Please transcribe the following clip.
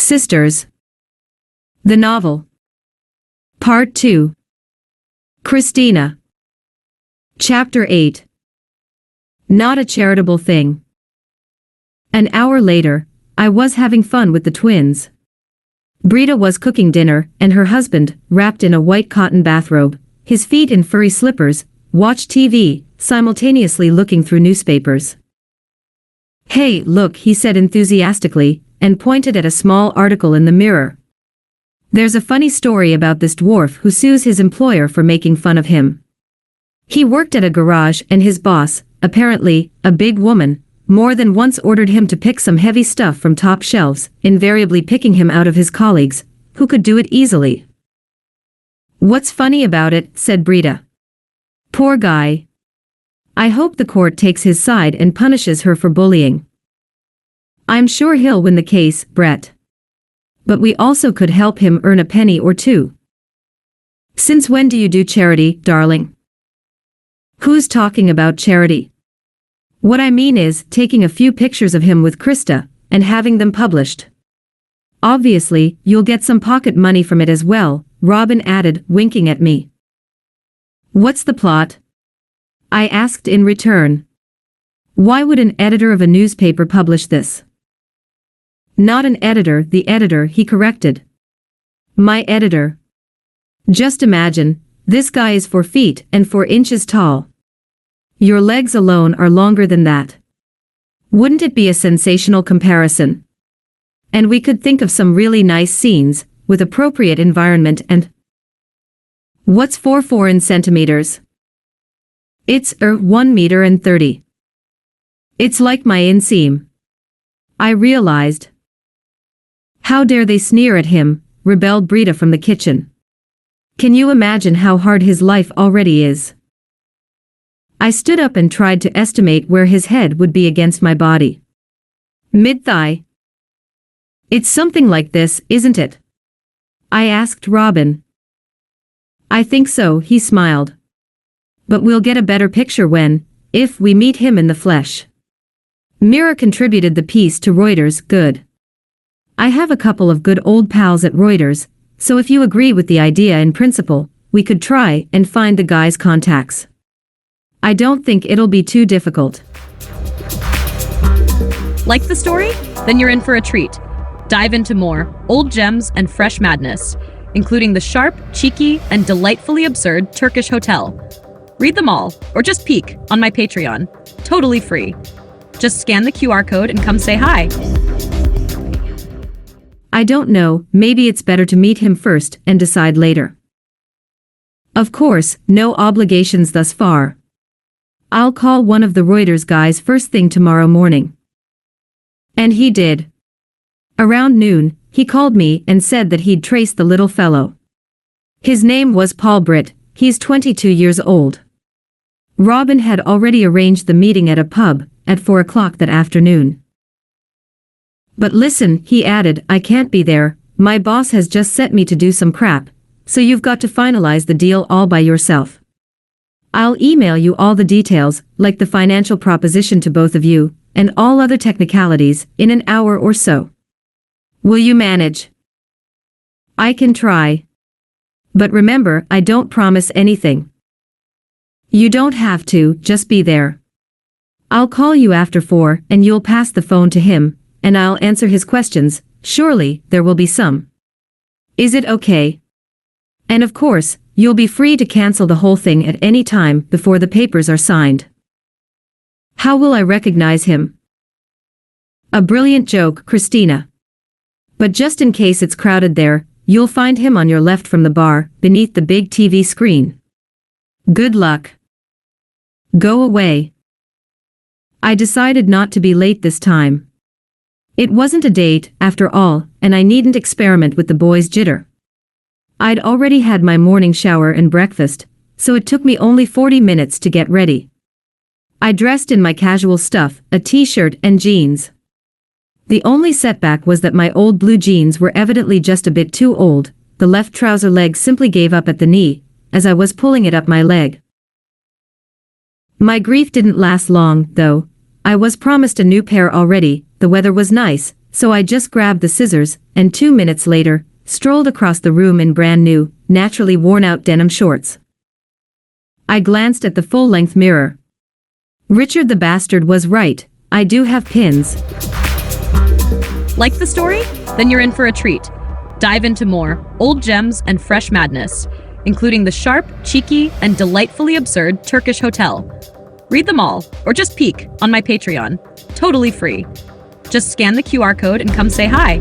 Sisters. The Novel. Part 2. Kristina. Chapter 8. Not a charitable thing. An hour later, I was having fun with the twins. Brita was cooking dinner, and her husband, wrapped in a white cotton bathrobe, his feet in furry slippers, watched TV, simultaneously looking through newspapers. "Hey, look," he said enthusiastically, and pointed at a small article in the Mirror. "There's a funny story about this dwarf who sues his employer for making fun of him. He worked at a garage and his boss, apparently, a big woman, more than once ordered him to pick some heavy stuff from top shelves, invariably picking him out of his colleagues, who could do it easily." "What's funny about it?" said Brita. "Poor guy. I hope the court takes his side and punishes her for bullying." "I'm sure he'll win the case, Brett. But we also could help him earn a penny or two." "Since when do you do charity, darling?" "Who's talking about charity? What I mean is taking a few pictures of him with Krista, and having them published. Obviously, you'll get some pocket money from it as well," Robin added, winking at me. "What's the plot?" I asked in return. "Why would an editor of a newspaper publish this?" "Not an editor, the editor," he corrected. "My editor. Just imagine, this guy is 4 feet and 4 inches tall. Your legs alone are longer than that. Wouldn't it be a sensational comparison? And we could think of some really nice scenes, with appropriate environment and..." "What's 4 in centimeters?" "It's 1 meter and 30. It's like my inseam." I realized. "How dare they sneer at him," rebelled Brita from the kitchen. "Can you imagine how hard his life already is?" I stood up and tried to estimate where his head would be against my body. "Mid-thigh." "It's something like this, isn't it?" I asked Robin. "I think so," he smiled. "But we'll get a better picture when, if we meet him in the flesh." Mirror contributed the piece to Reuters. Good. I have a couple of good old pals at Reuters, so if you agree with the idea in principle, we could try and find the guy's contacts. I don't think it'll be too difficult. Like the story? Then you're in for a treat. Dive into more old gems and fresh madness, including the sharp, cheeky, and delightfully absurd Turkish Hotel. Read them all, or just peek, on my Patreon. Totally free. Just scan the QR code and come say hi. I don't know, maybe it's better to meet him first and decide later. Of course, no obligations thus far. I'll call one of the Reuters guys first thing tomorrow morning. And he did. Around noon, he called me and said that he'd traced the little fellow. His name was Paul Britt, he's 22 years old. Robin had already arranged the meeting at a pub, at 4 o'clock that afternoon. "But listen," he added, "I can't be there, my boss has just set me to do some crap, so you've got to finalize the deal all by yourself. I'll email you all the details, like the financial proposition to both of you, and all other technicalities, in an hour or so. Will you manage?" "I can try. But remember, I don't promise anything." "You don't have to, just be there. I'll call you after 4 and you'll pass the phone to him, and I'll answer his questions, surely, there will be some. Is it okay? And of course, you'll be free to cancel the whole thing at any time before the papers are signed." "How will I recognize him?" "A brilliant joke, Kristina. But just in case it's crowded there, you'll find him on your left from the bar, beneath the big TV screen. Good luck. Go away." I decided not to be late this time. It wasn't a date, after all, and I needn't experiment with the boys' jitter. I'd already had my morning shower and breakfast, so it took me only 40 minutes to get ready. I dressed in my casual stuff, a t-shirt and jeans. The only setback was that my old blue jeans were evidently just a bit too old, the left trouser leg simply gave up at the knee, as I was pulling it up my leg. My grief didn't last long, though. I was promised a new pair already, the weather was nice, So I just grabbed the scissors, and 2 minutes later, strolled across the room in brand new, naturally worn-out denim shorts. I glanced at the full-length mirror. Richard the bastard was right, I do have pins. Like the story? Then you're in for a treat. Dive into more old gems and fresh madness, including the sharp, cheeky, and delightfully absurd Turkish hotel. Read them all, or just peek, on my Patreon. Totally free. Just scan the QR code and come say hi.